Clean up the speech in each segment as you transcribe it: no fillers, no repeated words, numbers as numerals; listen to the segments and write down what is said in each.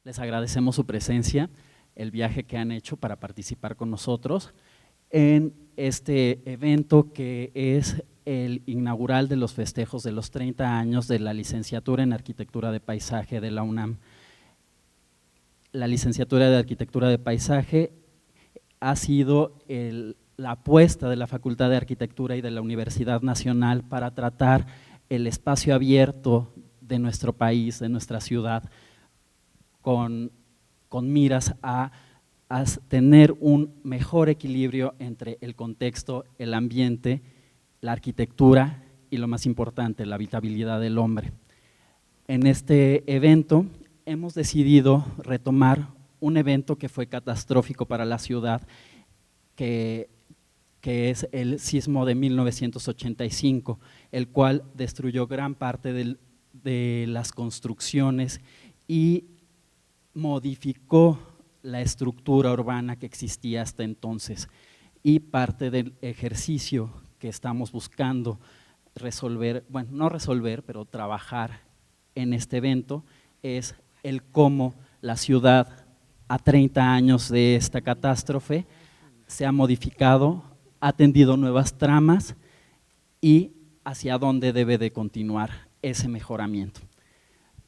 Les agradecemos su presencia, el viaje que han hecho para participar con nosotros en este evento que es el inaugural de los festejos de los 30 años de la licenciatura en Arquitectura de Paisaje de la UNAM. La licenciatura de Arquitectura de Paisaje ha sido la apuesta de la Facultad de Arquitectura y de la Universidad Nacional para tratar el espacio abierto de nuestro país, de nuestra ciudad, con miras a tener un mejor equilibrio entre el contexto, el ambiente, la arquitectura y lo más importante, la habitabilidad del hombre. En este evento hemos decidido retomar un evento que fue catastrófico para la ciudad, que es el sismo de 1985, el cual destruyó gran parte de las construcciones y modificó la estructura urbana que existía hasta entonces, y parte del ejercicio que estamos buscando resolver, bueno, no resolver, pero trabajar en este evento es el cómo la ciudad a 30 años de esta catástrofe se ha modificado, ha tendido nuevas tramas y hacia dónde debe de continuar ese mejoramiento.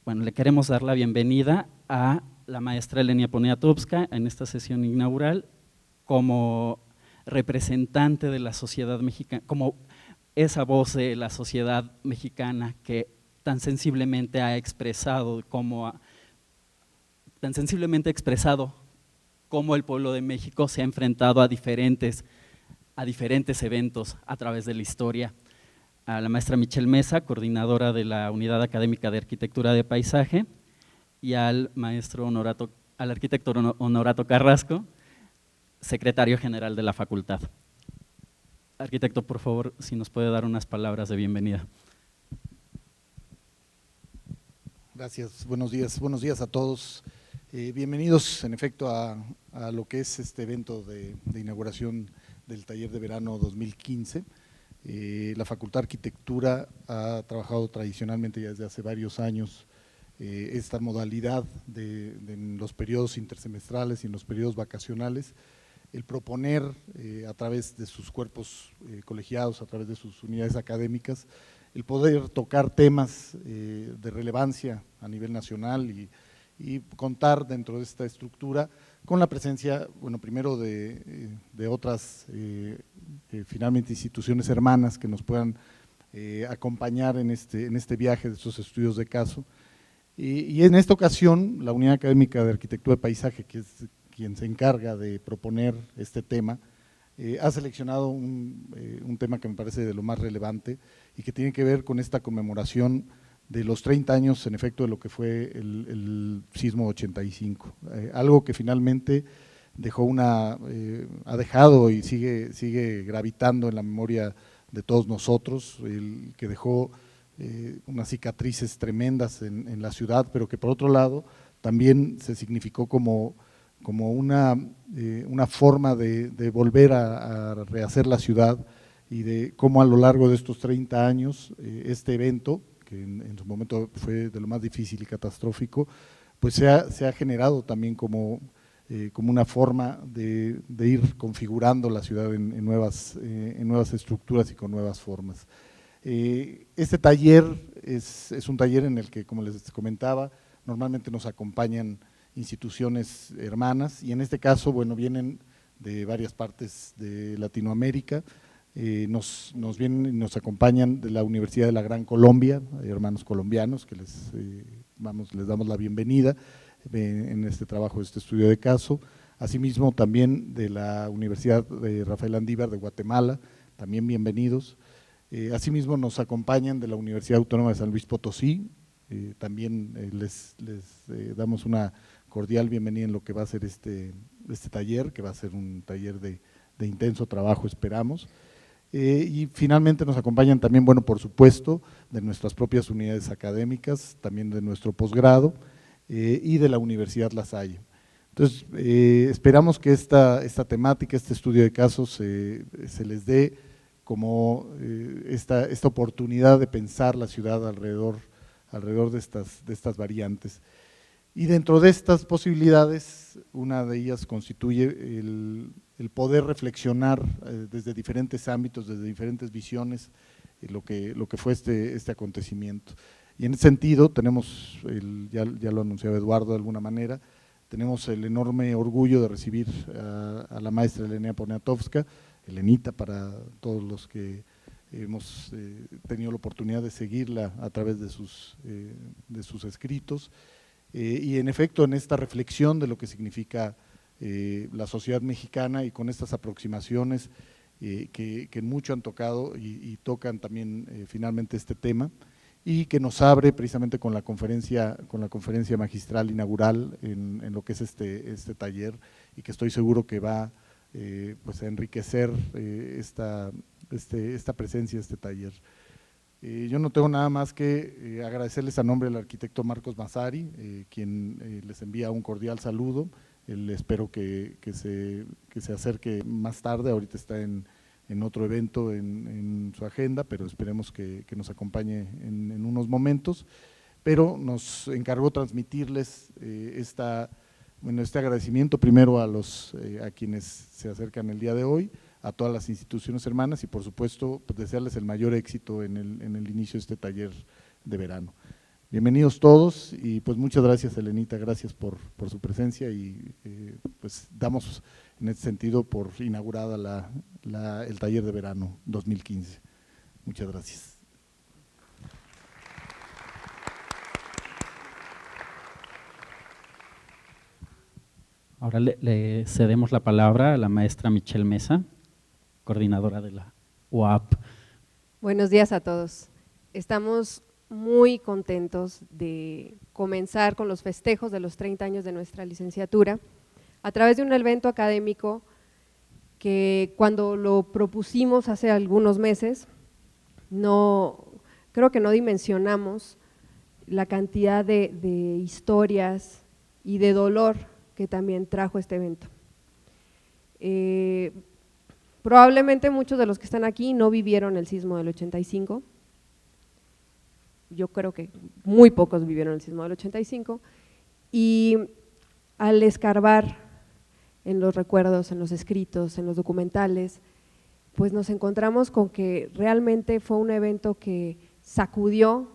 Bueno, le queremos dar la bienvenida a la maestra Elenia Poniatowska en esta sesión inaugural como representante de la sociedad mexicana, como esa voz de la sociedad mexicana que tan sensiblemente ha expresado cómo el pueblo de México se ha enfrentado a diferentes eventos a través de la historia. A la maestra Michelle Mesa, coordinadora de la Unidad Académica de Arquitectura de Paisaje, y al arquitecto Honorato Carrasco, secretario general de la facultad. Arquitecto, por favor, si nos puede dar unas palabras de bienvenida. Gracias, buenos días a todos. Bienvenidos, en efecto, a lo que es este evento de inauguración del taller de verano 2015. La Facultad de Arquitectura ha trabajado tradicionalmente ya desde hace varios años esta modalidad en los periodos intersemestrales y en los periodos vacacionales, el proponer a través de sus cuerpos colegiados, a través de sus unidades académicas, el poder tocar temas de relevancia a nivel nacional y contar dentro de esta estructura con la presencia, bueno, primero de otras finalmente instituciones hermanas que nos puedan acompañar en este viaje de estos estudios de caso. Y en esta ocasión, la Unidad Académica de Arquitectura de Paisaje, que es quien se encarga de proponer este tema, ha seleccionado un tema que me parece de lo más relevante y que tiene que ver con esta conmemoración de los 30 años, en efecto, de lo que fue el sismo 85. Algo que finalmente ha dejado y sigue gravitando en la memoria de todos nosotros, el que dejó unas cicatrices tremendas en la ciudad, pero que por otro lado también se significó como una forma de volver a rehacer la ciudad y de cómo a lo largo de estos 30 años este evento, que en su momento fue de lo más difícil y catastrófico, pues se ha generado también como una forma de ir configurando la ciudad en nuevas estructuras y con nuevas formas. Este taller es un taller en el que, como les comentaba, normalmente nos acompañan instituciones hermanas y en este caso, bueno, vienen de varias partes de Latinoamérica, nos acompañan de la Universidad de la Gran Colombia, hermanos colombianos que les damos la bienvenida en este trabajo, este estudio de caso. Asimismo también de la Universidad de Rafael Andívar de Guatemala, también bienvenidos. Asimismo nos acompañan de la Universidad Autónoma de San Luis Potosí, también les damos una cordial bienvenida en lo que va a ser este taller, que va a ser un taller de intenso trabajo, esperamos. Y finalmente nos acompañan también, bueno, por supuesto, de nuestras propias unidades académicas, también de nuestro posgrado y de la Universidad La Salle. Entonces, esperamos que esta temática, este estudio de casos se les dé como esta oportunidad de pensar la ciudad alrededor de estas variantes. Y dentro de estas posibilidades, una de ellas constituye el poder reflexionar desde diferentes ámbitos, desde diferentes visiones, lo que fue este acontecimiento. Y en ese sentido tenemos, ya lo anunciaba Eduardo de alguna manera, tenemos el enorme orgullo de recibir a la maestra Elena Poniatowska, Elenita para todos los que hemos tenido la oportunidad de seguirla a través de sus escritos, y en efecto en esta reflexión de lo que significa la sociedad mexicana y con estas aproximaciones que mucho han tocado y tocan también finalmente este tema, y que nos abre precisamente con la conferencia magistral inaugural en lo que es este taller, y que estoy seguro que va pues a enriquecer esta presencia, este taller. Yo no tengo nada más que agradecerles a nombre del arquitecto Marcos Massari, quien les envía un cordial saludo. Espero que se acerque más tarde, ahorita está en otro evento en su agenda, pero esperemos que nos acompañe en unos momentos. Pero nos encargó transmitirles este agradecimiento primero a quienes se acercan el día de hoy, a todas las instituciones hermanas, y por supuesto pues, desearles el mayor éxito en el inicio de este taller de verano. Bienvenidos todos, y pues muchas gracias Elenita, gracias por su presencia, y pues damos en este sentido por inaugurada el taller de verano 2015. Muchas gracias. Ahora le cedemos la palabra a la maestra Michelle Mesa, coordinadora de la UAP. Buenos días a todos. Estamos muy contentos de comenzar con los festejos de los 30 años de nuestra licenciatura a través de un evento académico que cuando lo propusimos hace algunos meses, creo que no dimensionamos la cantidad de historias y de dolor que también trajo este evento. Probablemente muchos de los que están aquí no vivieron el sismo del 85, yo creo que muy pocos vivieron el sismo del 85, y al escarbar en los recuerdos, en los escritos, en los documentales, pues nos encontramos con que realmente fue un evento que sacudió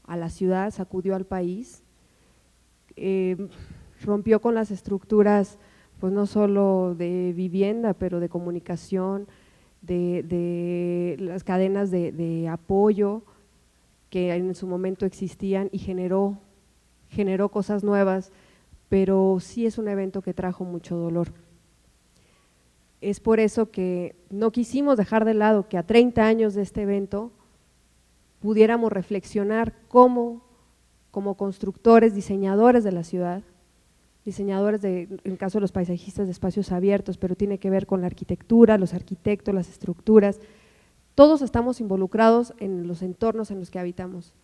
a la ciudad, sacudió al país, rompió con las estructuras pues no solo de vivienda, pero de comunicación, de las cadenas de apoyo que en su momento existían, y generó cosas nuevas, pero sí es un evento que trajo mucho dolor. Es por eso que no quisimos dejar de lado que a 30 años de este evento pudiéramos reflexionar como constructores, diseñadores de la ciudad, diseñadores en el caso de los paisajistas de espacios abiertos, pero tiene que ver con la arquitectura, los arquitectos, las estructuras, todos estamos involucrados en los entornos en los que habitamos,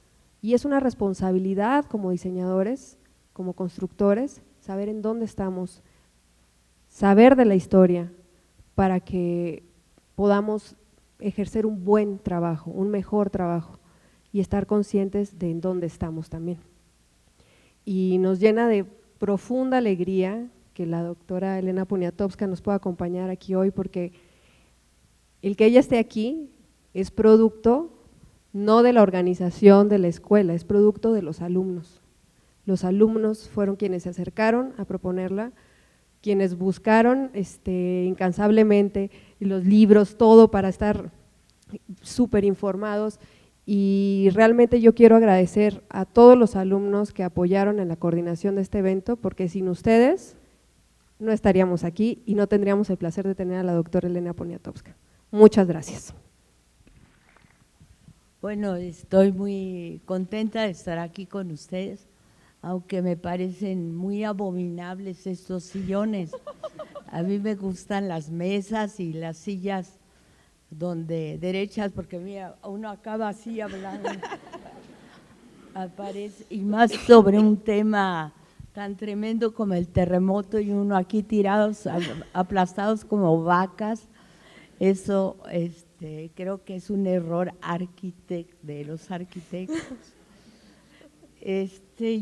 y es una responsabilidad como diseñadores, como constructores, saber en dónde estamos, saber de la historia para que podamos ejercer un buen trabajo, un mejor trabajo, y estar conscientes de en dónde estamos también. Y nos llena de profunda alegría que la doctora Elena Poniatowska nos pueda acompañar aquí hoy, porque el que ella esté aquí es producto no de la organización de la escuela, es producto de los alumnos. Los alumnos fueron quienes se acercaron a proponerla, quienes buscaron incansablemente los libros, todo para estar súper informados, y realmente yo quiero agradecer a todos los alumnos que apoyaron en la coordinación de este evento, porque sin ustedes no estaríamos aquí y no tendríamos el placer de tener a la doctora Elena Poniatowska. Muchas gracias. Bueno, estoy muy contenta de estar aquí con ustedes, aunque me parecen muy abominables estos sillones. A mí me gustan las mesas y las sillas derechas, porque mira, uno acaba así hablando, y más sobre un tema tan tremendo como el terremoto, y uno aquí tirados, aplastados como vacas. Eso creo que es un error de los arquitectos.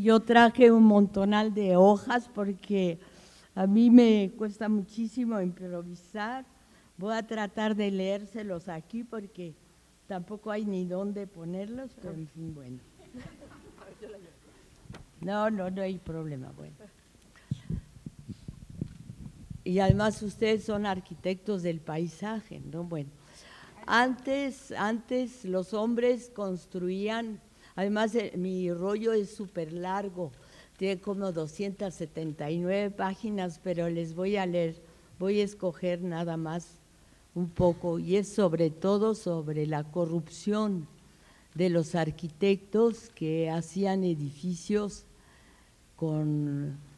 Yo traje un montonal de hojas porque a mí me cuesta muchísimo improvisar. Voy a tratar de leérselos aquí porque tampoco hay ni dónde ponerlos, pero en fin, bueno. No hay problema, bueno. Y además ustedes son arquitectos del paisaje, ¿no? Bueno, antes los hombres construían, además mi rollo es súper largo, tiene como 279 páginas, pero les voy a leer, voy a escoger nada más un poco, y es sobre todo sobre la corrupción de los arquitectos que hacían edificios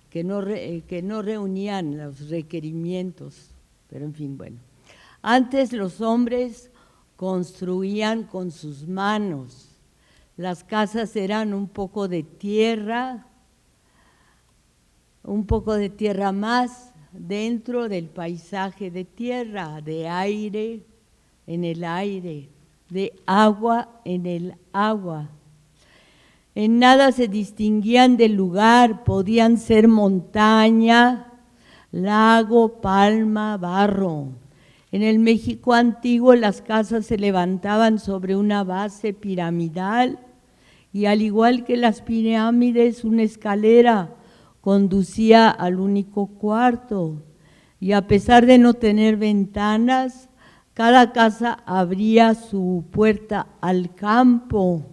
que no reunían los requerimientos, pero en fin, bueno. Antes los hombres construían con sus manos, las casas eran un poco de tierra más dentro del paisaje de tierra, de aire en el aire, de agua en el agua. En nada se distinguían del lugar, podían ser montaña, lago, palma, barro. En el México antiguo las casas se levantaban sobre una base piramidal y al igual que las pirámides, una escalera conducía al único cuarto. Y a pesar de no tener ventanas, cada casa abría su puerta al campo.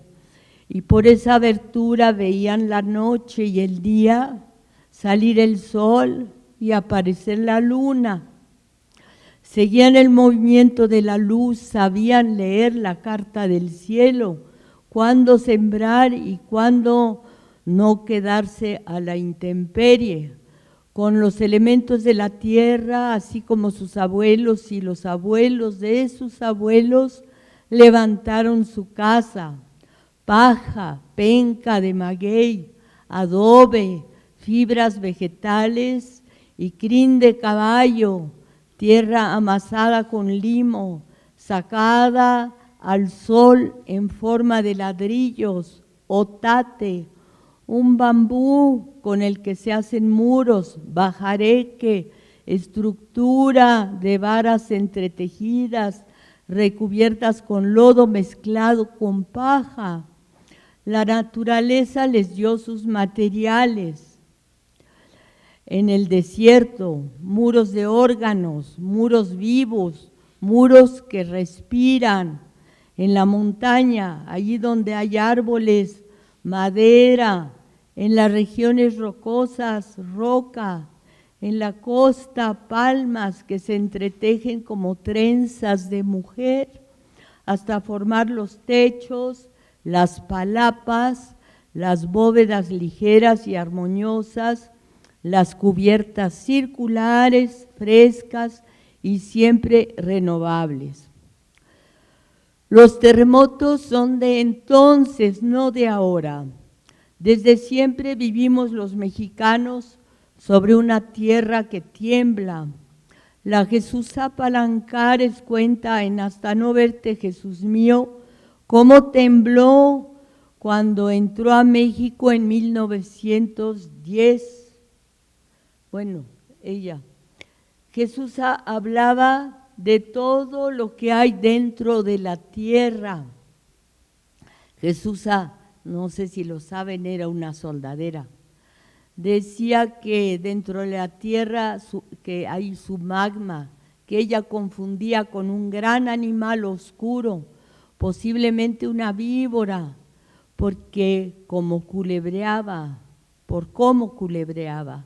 Y por esa abertura veían la noche y el día, salir el sol y aparecer la luna. Seguían el movimiento de la luz, sabían leer la carta del cielo, cuándo sembrar y cuándo no quedarse a la intemperie. Con los elementos de la tierra, así como sus abuelos y los abuelos de sus abuelos, levantaron su casa. Paja, penca de maguey, adobe, fibras vegetales y crin de caballo, tierra amasada con limo, sacada al sol en forma de ladrillos, otate, un bambú con el que se hacen muros, bajareque, estructura de varas entretejidas, recubiertas con lodo mezclado con paja. La naturaleza les dio sus materiales. En el desierto, muros de órganos, muros vivos, muros que respiran. En la montaña, allí donde hay árboles, madera. En las regiones rocosas, roca. En la costa, palmas que se entretejen como trenzas de mujer, hasta formar los techos, las palapas, las bóvedas ligeras y armoniosas, las cubiertas circulares, frescas y siempre renovables. Los terremotos son de entonces, no de ahora. Desde siempre vivimos los mexicanos sobre una tierra que tiembla. La Jesús Palancares cuenta en Hasta no verte, Jesús mío, cómo tembló cuando entró a México en 1910. Bueno, ella. Jesús hablaba de todo lo que hay dentro de la tierra. Jesús, no sé si lo saben, era una soldadera. Decía que dentro de la tierra que hay su magma, que ella confundía con un gran animal oscuro, posiblemente una víbora, porque como culebreaba, por cómo culebreaba.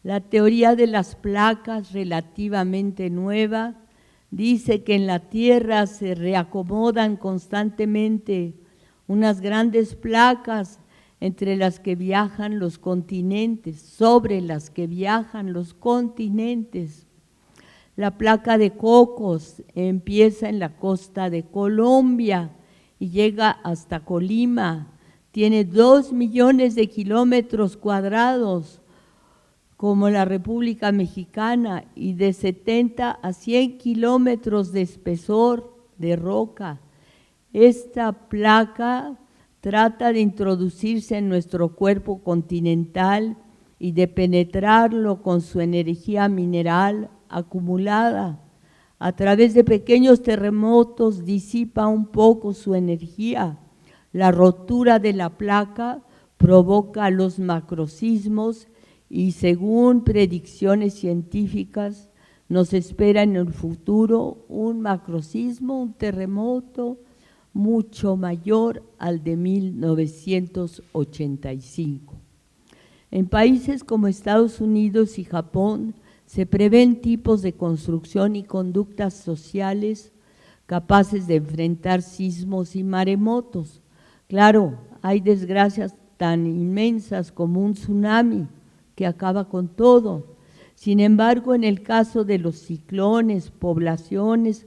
La teoría de las placas, relativamente nueva, dice que en la tierra se reacomodan constantemente unas grandes placas entre las que viajan los continentes, sobre las que viajan los continentes. La placa de Cocos empieza en la costa de Colombia y llega hasta Colima. Tiene 2 millones de kilómetros cuadrados, como la República Mexicana, y de 70 a 100 kilómetros de espesor de roca. Esta placa trata de introducirse en nuestro cuerpo continental y de penetrarlo con su energía mineral acumulada. A través de pequeños terremotos disipa un poco su energía. La rotura de la placa provoca los macrosismos y, según predicciones científicas, nos espera en el futuro un macrosismo, un terremoto mucho mayor al de 1985. En países como Estados Unidos y Japón se prevén tipos de construcción y conductas sociales capaces de enfrentar sismos y maremotos. Claro, hay desgracias tan inmensas como un tsunami que acaba con todo. Sin embargo, en el caso de los ciclones, poblaciones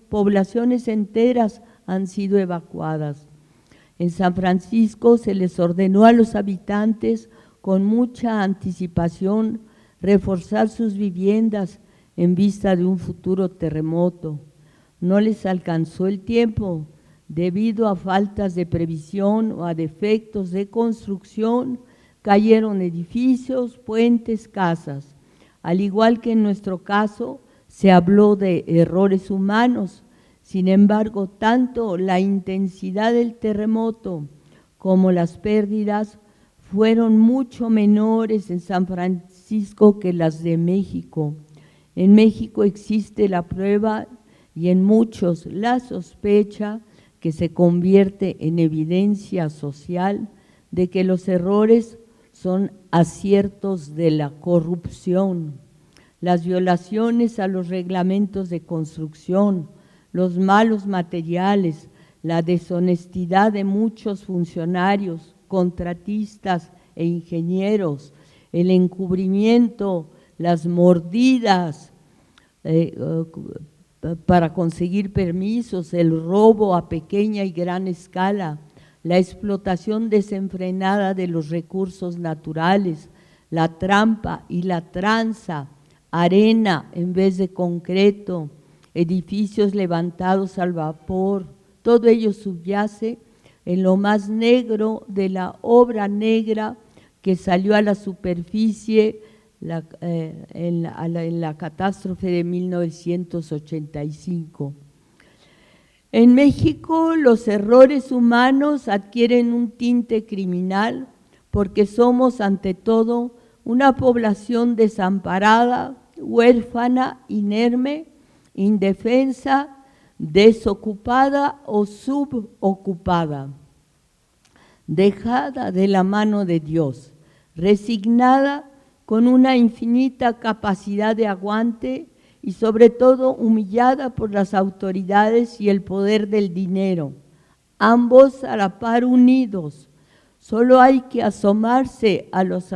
enteras han sido evacuadas. En San Francisco se les ordenó a los habitantes con mucha anticipación reforzar sus viviendas en vista de un futuro terremoto. No les alcanzó el tiempo debido a faltas de previsión o a defectos de construcción. Cayeron edificios, puentes, casas. Al igual que en nuestro caso, se habló de errores humanos. Sin embargo, tanto la intensidad del terremoto como las pérdidas fueron mucho menores en San Francisco que las de México. En México existe la prueba y en muchos la sospecha que se convierte en evidencia social de que los errores son aciertos de la corrupción, las violaciones a los reglamentos de construcción, los malos materiales, la deshonestidad de muchos funcionarios, contratistas e ingenieros, el encubrimiento, las mordidas para conseguir permisos, el robo a pequeña y gran escala, la explotación desenfrenada de los recursos naturales, la trampa y la tranza, arena en vez de concreto, edificios levantados al vapor, todo ello subyace en lo más negro de la obra negra que salió a la superficie en la catástrofe de 1985. En México, los errores humanos adquieren un tinte criminal porque somos, ante todo, una población desamparada, huérfana, inerme, indefensa, desocupada o subocupada, dejada de la mano de Dios, resignada con una infinita capacidad de aguante y sobre todo humillada por las autoridades y el poder del dinero, ambos a la par unidos. Solo hay que asomarse a las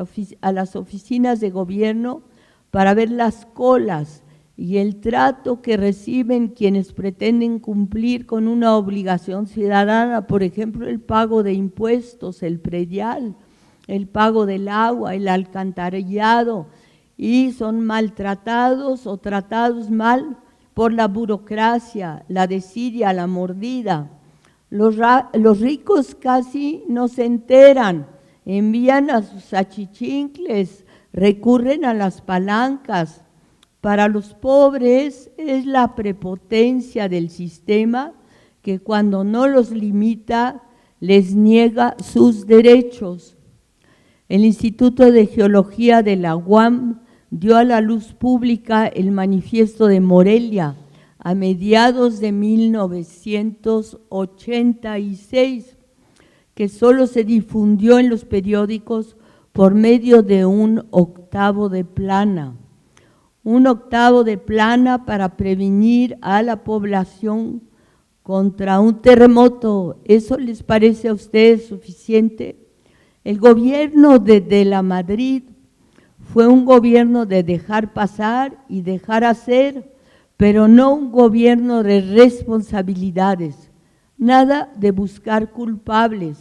oficinas de gobierno para ver las colas y el trato que reciben quienes pretenden cumplir con una obligación ciudadana, por ejemplo, el pago de impuestos, el predial, el pago del agua, el alcantarillado, y son maltratados o tratados mal por la burocracia, la desidia, la mordida. Los ricos casi no se enteran, envían a sus achichincles, recurren a las palancas. Para los pobres es la prepotencia del sistema que cuando no los limita les niega sus derechos. El Instituto de Geología de la UAM dio a la luz pública el Manifiesto de Morelia a mediados de 1986, que solo se difundió en los periódicos por medio de un octavo de plana. Un octavo de plana para prevenir a la población contra un terremoto. ¿Eso les parece a ustedes suficiente? El gobierno de la Madrid fue un gobierno de dejar pasar y dejar hacer, pero no un gobierno de responsabilidades, nada de buscar culpables.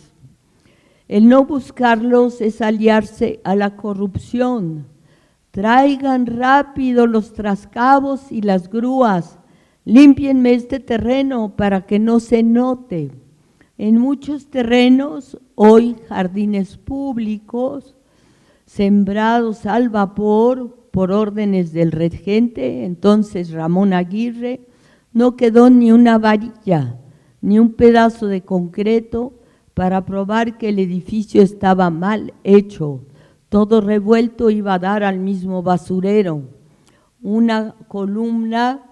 El no buscarlos es aliarse a la corrupción. Traigan rápido los trascabos y las grúas, límpienme este terreno para que no se note. En muchos terrenos, hoy jardines públicos, sembrados al vapor por órdenes del regente, entonces Ramón Aguirre, no quedó ni una varilla, ni un pedazo de concreto para probar que el edificio estaba mal hecho. Todo revuelto iba a dar al mismo basurero. Una columna,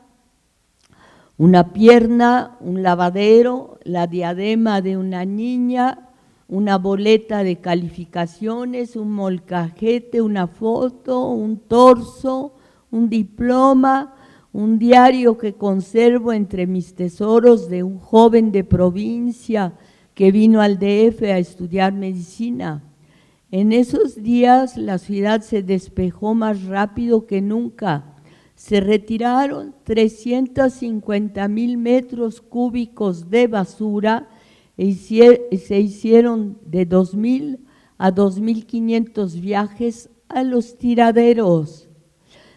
una pierna, un lavadero, la diadema de una niña, una boleta de calificaciones, un molcajete, una foto, un torso, un diploma, un diario que conservo entre mis tesoros de un joven de provincia que vino al DF a estudiar medicina. En esos días la ciudad se despejó más rápido que nunca. Se retiraron 350,000 metros cúbicos de basura y se hicieron de 2,000 a 2,500 viajes a los tiraderos.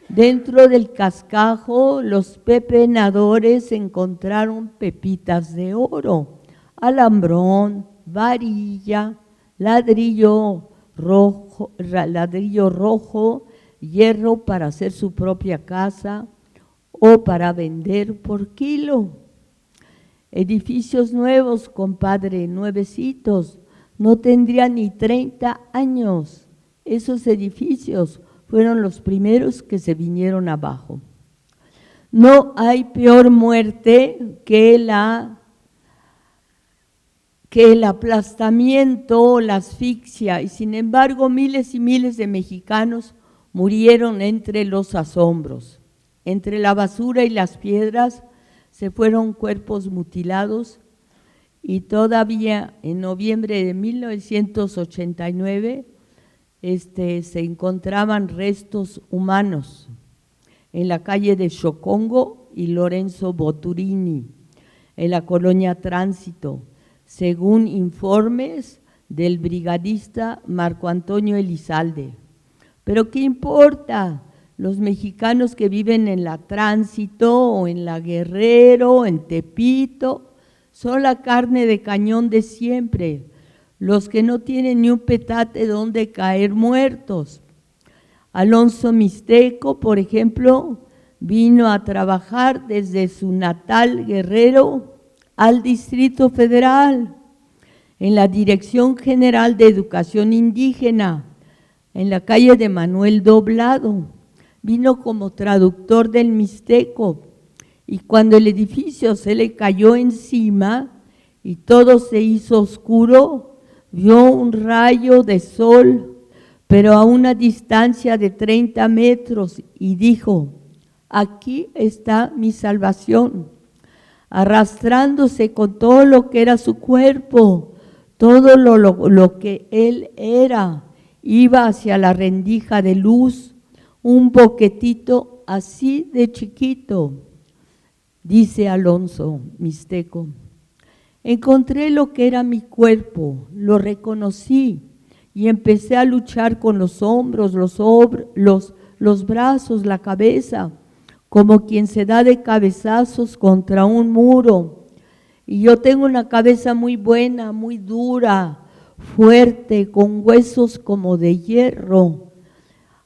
Dentro del cascajo, los pepenadores encontraron pepitas de oro, alambrón, varilla, ladrillo rojo, hierro para hacer su propia casa o para vender por kilo. Edificios nuevos, compadre, nuevecitos, no tendrían ni 30 años. Esos edificios fueron los primeros que se vinieron abajo. No hay peor muerte que el aplastamiento o la asfixia, y sin embargo miles y miles de mexicanos murieron entre los asombros. Entre la basura y las piedras se fueron cuerpos mutilados y todavía en noviembre de 1989 se encontraban restos humanos en la calle de Chocongo y Lorenzo Boturini, en la colonia Tránsito, según informes del brigadista Marco Antonio Elizalde. Pero ¿qué importa? Los mexicanos que viven en la Tránsito o en la Guerrero, en Tepito, son la carne de cañón de siempre, los que no tienen ni un petate donde caer muertos. Alonso Mixteco, por ejemplo, vino a trabajar desde su natal Guerrero al Distrito Federal, en la Dirección General de Educación Indígena, en la calle de Manuel Doblado. Vino como traductor del Mixteco y cuando el edificio se le cayó encima y todo se hizo oscuro, vio un rayo de sol, pero a una distancia de 30 metros y dijo, aquí está mi salvación. Arrastrándose con todo lo que era su cuerpo, todo lo que él era, iba hacia la rendija de luz, un boquetito así de chiquito, dice Alonso Mixteco. Encontré lo que era mi cuerpo, lo reconocí y empecé a luchar con los hombros, los brazos, la cabeza, como quien se da de cabezazos contra un muro. Y yo tengo una cabeza muy buena, muy dura, fuerte, con huesos como de hierro.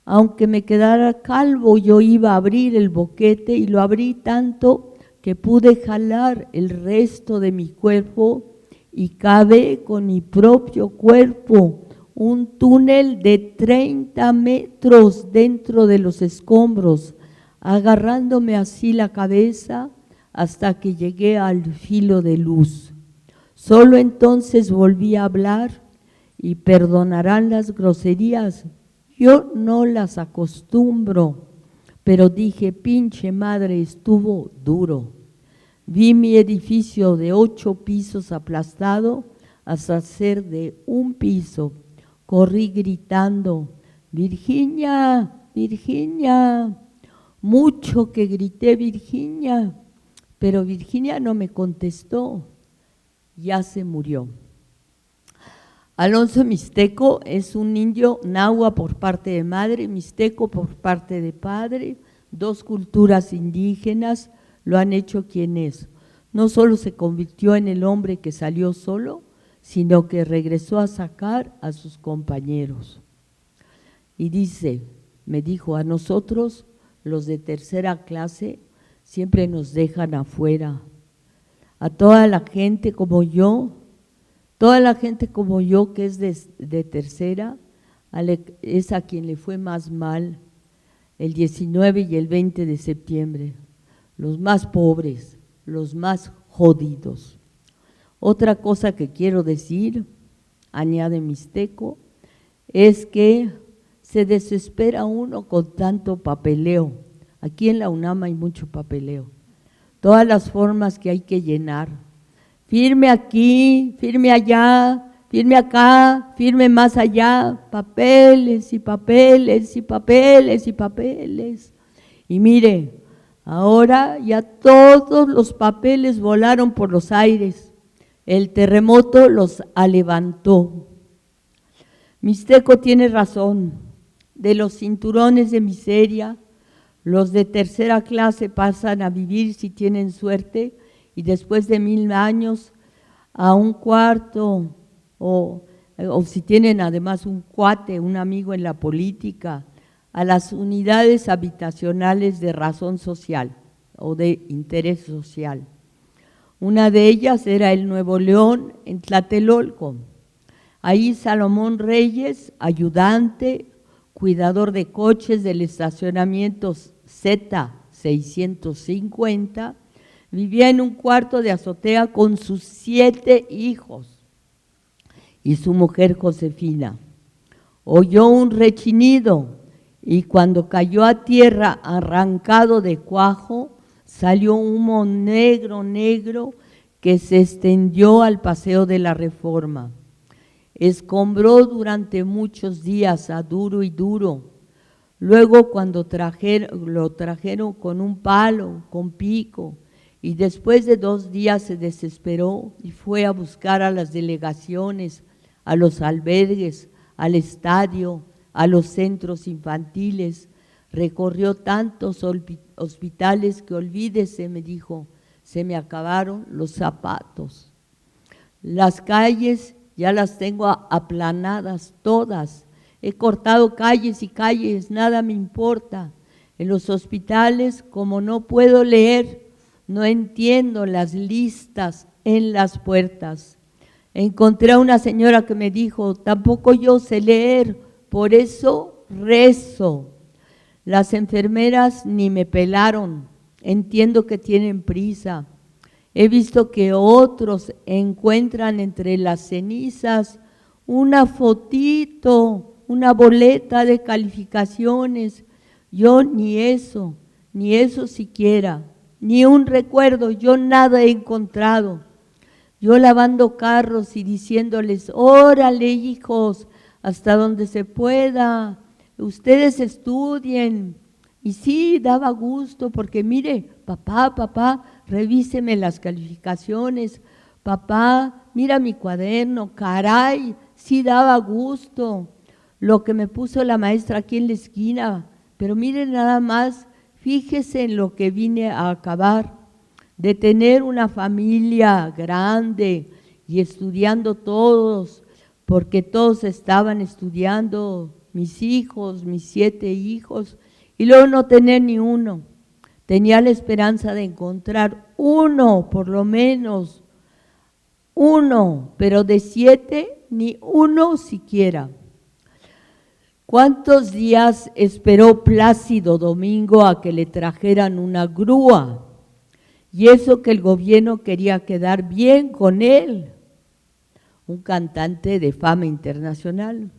Aunque me quedara calvo, yo iba a abrir el boquete y lo abrí tanto que pude jalar el resto de mi cuerpo y cavé con mi propio cuerpo un túnel de 30 metros dentro de los escombros, agarrándome así la cabeza hasta que llegué al filo de luz. Solo entonces volví a hablar y perdonarán las groserías. Yo no las acostumbro, pero dije, pinche madre, estuvo duro. Vi mi edificio de 8 pisos aplastado hasta ser de 1 piso. Corrí gritando, Virginia, Virginia. Mucho que grité Virginia, pero Virginia no me contestó. Ya se murió. Alonso Mixteco es un indio nahua por parte de madre, mixteco por parte de padre, 2 culturas indígenas lo han hecho quienes no solo se convirtió en el hombre que salió solo, sino que regresó a sacar a sus compañeros. Y dice, me dijo, a nosotros, los de tercera clase, siempre nos dejan afuera. A toda la gente como yo que es de tercera, es a quien le fue más mal el 19 y el 20 de septiembre, los más pobres, los más jodidos. Otra cosa que quiero decir, añade Mixteco, es que se desespera uno con tanto papeleo. Aquí en la UNAM hay mucho papeleo, todas las formas que hay que llenar. Firme aquí, firme allá, firme acá, firme más allá, papeles y papeles y papeles y papeles. Y mire, ahora ya todos los papeles volaron por los aires, el terremoto los alevantó. Mixteco tiene razón, de los cinturones de miseria, los de tercera clase pasan a vivir, si tienen suerte, y después de 1000 años a un cuarto, o si tienen además un cuate, un amigo en la política, a las unidades habitacionales de razón social o de interés social. Una de ellas era el Nuevo León en Tlatelolco. Ahí Salomón Reyes, ayudante, cuidador de coches del estacionamiento Z650, vivía en un cuarto de azotea con sus 7 hijos y su mujer Josefina. Oyó un rechinido y cuando cayó a tierra arrancado de cuajo, salió humo negro, negro, que se extendió al Paseo de la Reforma. Escombró durante muchos días a duro y duro. Luego cuando lo trajeron con un palo, con pico, y después de 2 días se desesperó y fue a buscar a las delegaciones, a los albergues, al estadio, a los centros infantiles. Recorrió tantos hospitales que olvídese, me dijo, se me acabaron los zapatos. Las calles ya las tengo aplanadas todas. He cortado calles y calles, nada me importa. En los hospitales, como no puedo leer, no entiendo las listas en las puertas. Encontré a una señora que me dijo, tampoco yo sé leer, por eso rezo. Las enfermeras ni me pelaron, entiendo que tienen prisa. He visto que otros encuentran entre las cenizas una fotito, una boleta de calificaciones. Yo ni eso siquiera, ni un recuerdo, yo nada he encontrado. Yo lavando carros y diciéndoles, órale hijos, hasta donde se pueda, ustedes estudien. Y sí, daba gusto, porque mire, papá, revíseme las calificaciones, papá, mira mi cuaderno, caray, sí daba gusto lo que me puso la maestra aquí en la esquina, pero miren nada más, fíjese en lo que vine a acabar, de tener una familia grande y estudiando todos, porque todos estaban estudiando, mis hijos, mis 7 hijos, y luego no tener ni uno. Tenía la esperanza de encontrar uno, por lo menos, uno, pero de 7 ni uno siquiera. ¿Cuántos días esperó Plácido Domingo a que le trajeran una grúa? Y eso que el gobierno quería quedar bien con él, un cantante de fama internacional.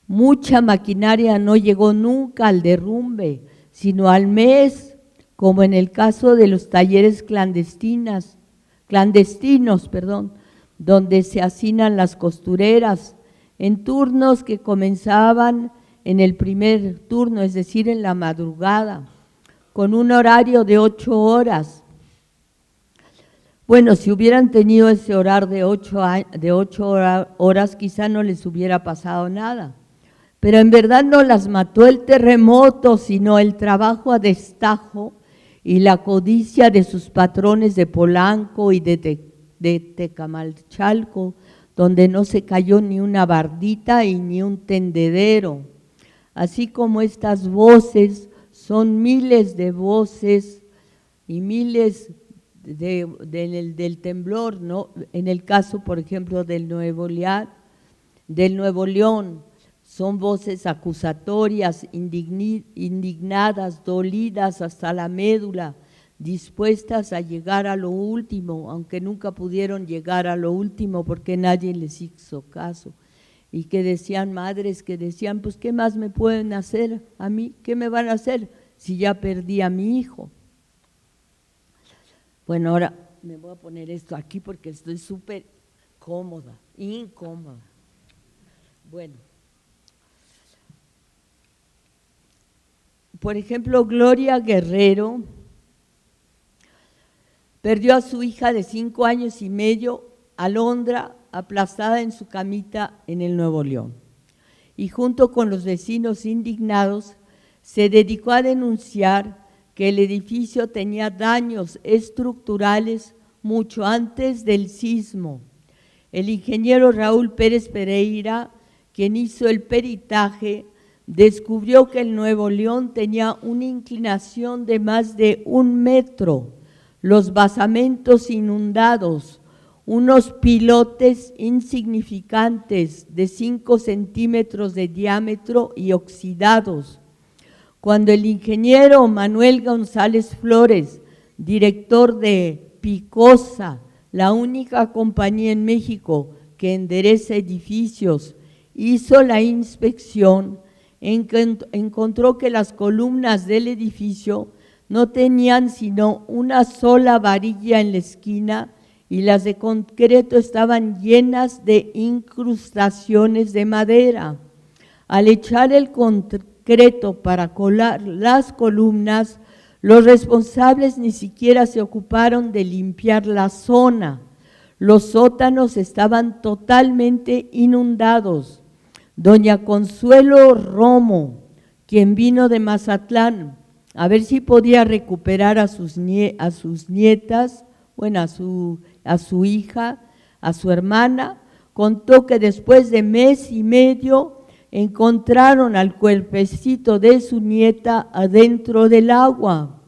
Mucha maquinaria no llegó nunca al derrumbe, sino al mes, como en el caso de los talleres clandestinos, donde se hacinan las costureras, en turnos que comenzaban en el primer turno, es decir, en la madrugada, con un horario de 8 horas. Bueno, si hubieran tenido ese horario de 8 horas, quizá no les hubiera pasado nada. Pero en verdad no las mató el terremoto, sino el trabajo a destajo y la codicia de sus patrones de Polanco y de Tecamachalco, donde no se cayó ni una bardita y ni un tendedero. Así como estas voces, son miles de voces y miles del temblor, ¿no? En el caso, por ejemplo, del Nuevo León, son voces acusatorias, indignadas, dolidas hasta la médula, dispuestas a llegar a lo último, aunque nunca pudieron llegar a lo último porque nadie les hizo caso. Y que decían, madres que decían, pues ¿qué más me pueden hacer a mí? ¿Qué me van a hacer si ya perdí a mi hijo? Bueno, ahora me voy a poner esto aquí porque estoy súper incómoda. Bueno, por ejemplo, Gloria Guerrero perdió a su hija de 5 años y medio, Alondra, aplastada en su camita en el Nuevo León. Y junto con los vecinos indignados, se dedicó a denunciar que el edificio tenía daños estructurales mucho antes del sismo. El ingeniero Raúl Pérez Pereira, quien hizo el peritaje, descubrió que el Nuevo León tenía una inclinación de más de 1 metro, los basamentos inundados, unos pilotes insignificantes de 5 centímetros de diámetro y oxidados. Cuando el ingeniero Manuel González Flores, director de Picosa, la única compañía en México que endereza edificios, hizo la inspección, encontró que las columnas del edificio no tenían sino una sola varilla en la esquina y las de concreto estaban llenas de incrustaciones de madera. Al echar el concreto para colar las columnas, los responsables ni siquiera se ocuparon de limpiar la zona. Los sótanos estaban totalmente inundados. Doña Consuelo Romo, quien vino de Mazatlán a ver si podía recuperar a sus nietas, bueno, a su hija, a su hermana, contó que después de 1 mes y medio encontraron al cuerpecito de su nieta adentro del agua.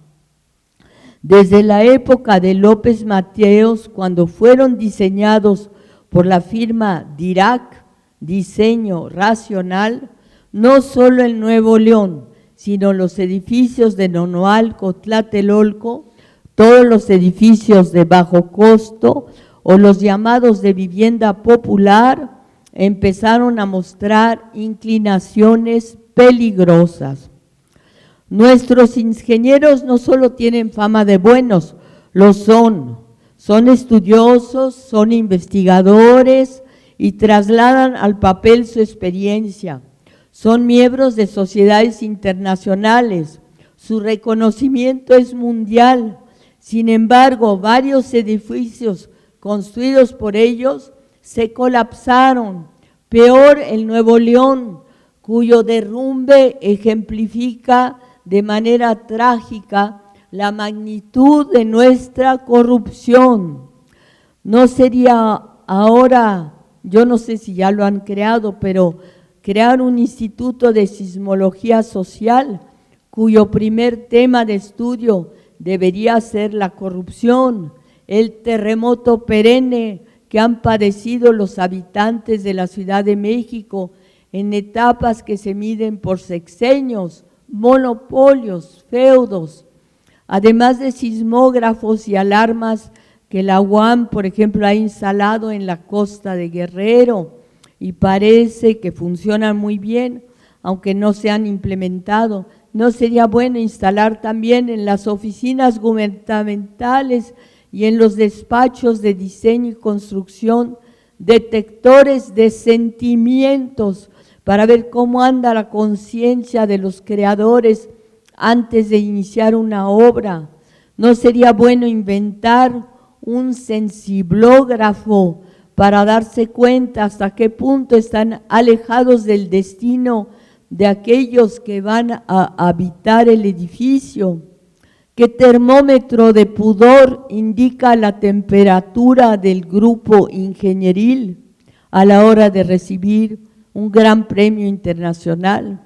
Desde la época de López Mateos, cuando fueron diseñados por la firma Dirac, Diseño Racional, no solo en Nuevo León, sino los edificios de Nonoalco, Tlatelolco, todos los edificios de bajo costo o los llamados de vivienda popular empezaron a mostrar inclinaciones peligrosas. Nuestros ingenieros no solo tienen fama de buenos, lo son estudiosos, son investigadores y trasladan al papel su experiencia. Son miembros de sociedades internacionales, su reconocimiento es mundial. Sin embargo, varios edificios construidos por ellos se colapsaron. Peor el Nuevo León, cuyo derrumbe ejemplifica de manera trágica la magnitud de nuestra corrupción. No sería ahora, yo no sé si ya lo han creado, pero crear un instituto de sismología social cuyo primer tema de estudio debería ser la corrupción, el terremoto perenne que han padecido los habitantes de la Ciudad de México en etapas que se miden por sexenios, monopolios, feudos, además de sismógrafos y alarmas que la UAM, por ejemplo, ha instalado en la costa de Guerrero y parece que funcionan muy bien, aunque no se han implementado. ¿No sería bueno instalar también en las oficinas gubernamentales y en los despachos de diseño y construcción detectores de sentimientos para ver cómo anda la conciencia de los creadores antes de iniciar una obra? ¿No sería bueno inventar un sensiblógrafo para darse cuenta hasta qué punto están alejados del destino de aquellos que van a habitar el edificio? ¿Qué termómetro de pudor indica la temperatura del grupo ingenieril a la hora de recibir un gran premio internacional?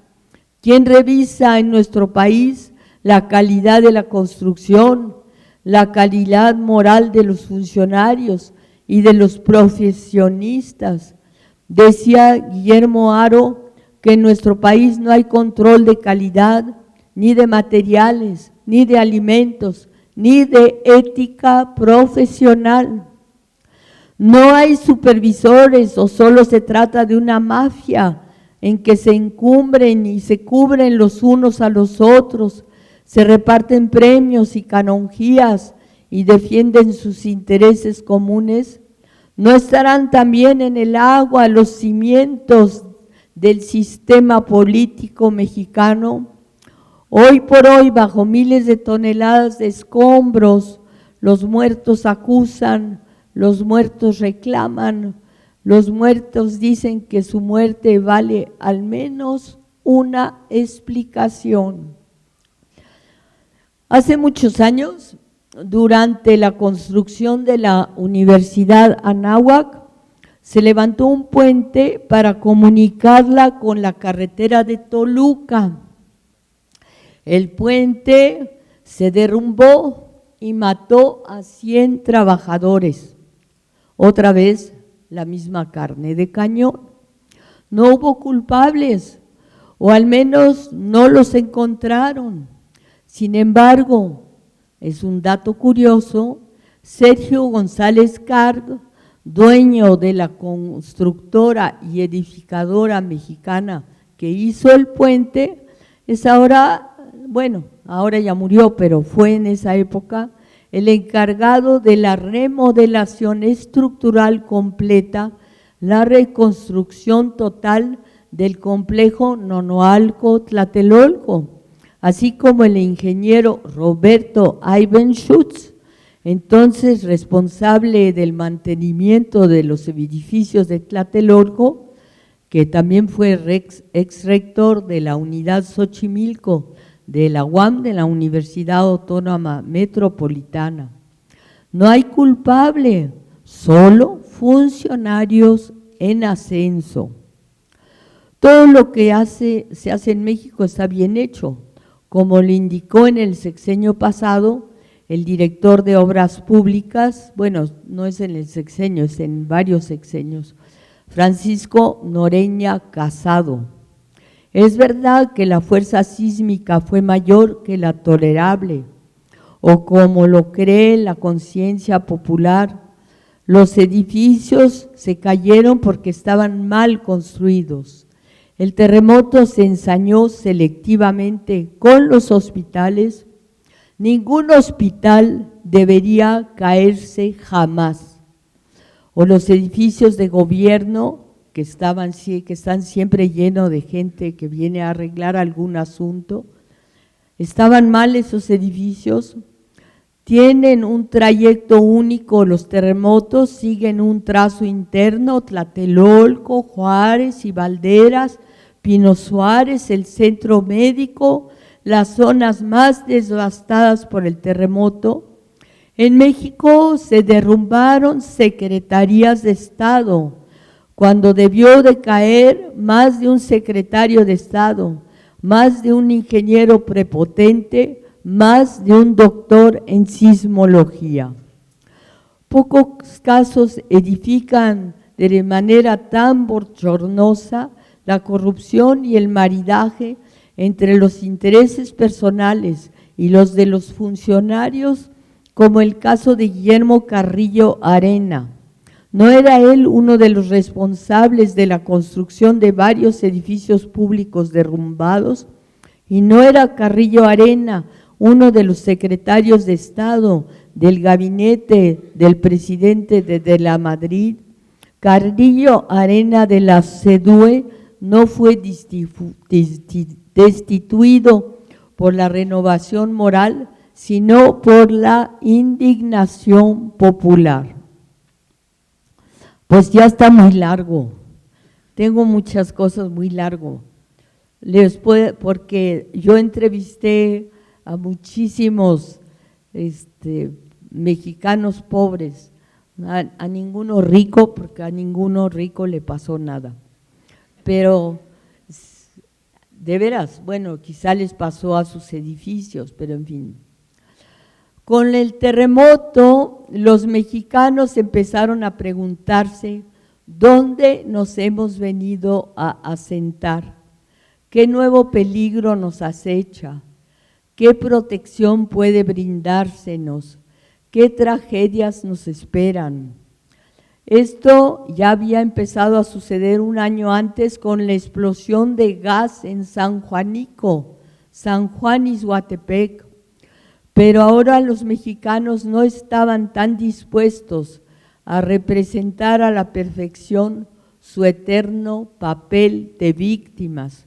¿Quién revisa en nuestro país la calidad de la construcción, la calidad moral de los funcionarios y de los profesionistas? Decía Guillermo Haro que en nuestro país no hay control de calidad, ni de materiales, ni de alimentos, ni de ética profesional. No hay supervisores o solo se trata de una mafia en que se encumbren y se cubren los unos a los otros, se reparten premios y canonjías y defienden sus intereses comunes. ¿No estarán también en el agua los cimientos del sistema político mexicano? Hoy por hoy, bajo miles de toneladas de escombros, los muertos acusan, los muertos reclaman, los muertos dicen que su muerte vale al menos una explicación. Hace muchos años, durante la construcción de la Universidad Anáhuac, se levantó un puente para comunicarla con la carretera de Toluca. El puente se derrumbó y mató a 100 trabajadores. Otra vez, la misma carne de cañón. No hubo culpables, o al menos no los encontraron. Sin embargo, es un dato curioso, Sergio González Carg, dueño de la constructora y edificadora mexicana que hizo el puente, es ahora, bueno, ahora ya murió, pero fue en esa época el encargado de la remodelación estructural completa, la reconstrucción total del complejo Nonoalco-Tlatelolco, así como el ingeniero Roberto Ibenschutz, entonces responsable del mantenimiento de los edificios de Tlatelolco, que también fue ex rector de la unidad Xochimilco de la UAM, de la Universidad Autónoma Metropolitana. No hay culpable, solo funcionarios en ascenso. Todo lo que se hace en México está bien hecho, como le indicó en el sexenio pasado el director de Obras Públicas, bueno, no es en el sexenio, es en varios sexenios, Francisco Noreña Casado. Es verdad que la fuerza sísmica fue mayor que la tolerable, o como lo cree la conciencia popular, los edificios se cayeron porque estaban mal construidos. El terremoto se ensañó selectivamente con los hospitales. Ningún hospital debería caerse jamás. O los edificios de gobierno que están siempre llenos de gente que viene a arreglar algún asunto. ¿Estaban mal esos edificios? Tienen un trayecto único, los terremotos siguen un trazo interno, Tlatelolco, Juárez y Valderas, Pino Suárez, el centro médico, las zonas más devastadas por el terremoto. En México se derrumbaron secretarías de Estado, cuando debió de caer más de un secretario de Estado, más de un ingeniero prepotente, más de un doctor en sismología. Pocos casos edifican de manera tan bochornosa la corrupción y el maridaje entre los intereses personales y los de los funcionarios, como el caso de Guillermo Carrillo Arena. ¿No era él uno de los responsables de la construcción de varios edificios públicos derrumbados? ¿Y no era Carrillo Arena uno de los secretarios de Estado del gabinete del presidente de la Madrid? Carrillo Arena de la CEDUE no fue destituido por la renovación moral, sino por la indignación popular. Pues ya está muy largo, tengo muchas cosas muy largo, porque yo entrevisté a muchísimos mexicanos pobres, a ninguno rico, porque a ninguno rico le pasó nada. Pero, de veras, bueno, quizá les pasó a sus edificios, pero en fin. Con el terremoto, los mexicanos empezaron a preguntarse dónde nos hemos venido a asentar, qué nuevo peligro nos acecha, qué protección puede brindársenos, qué tragedias nos esperan. Esto ya había empezado a suceder un año antes con la explosión de gas en San Juanico, San Juan Ixhuatepec, pero ahora los mexicanos no estaban tan dispuestos a representar a la perfección su eterno papel de víctimas.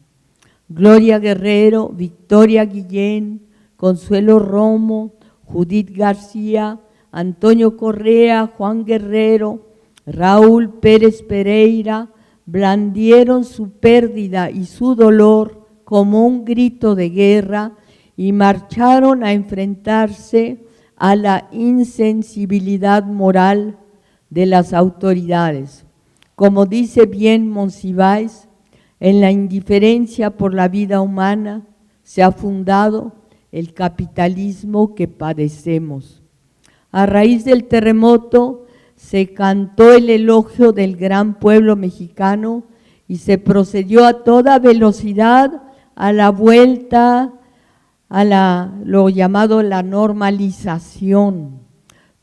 Gloria Guerrero, Victoria Guillén, Consuelo Romo, Judith García, Antonio Correa, Juan Guerrero, Raúl Pérez Pereira blandieron su pérdida y su dolor como un grito de guerra y marcharon a enfrentarse a la insensibilidad moral de las autoridades. Como dice bien Monsiváis, en la indiferencia por la vida humana se ha fundado el capitalismo que padecemos. A raíz del terremoto se cantó el elogio del gran pueblo mexicano y se procedió a toda velocidad a la vuelta a lo llamado la normalización.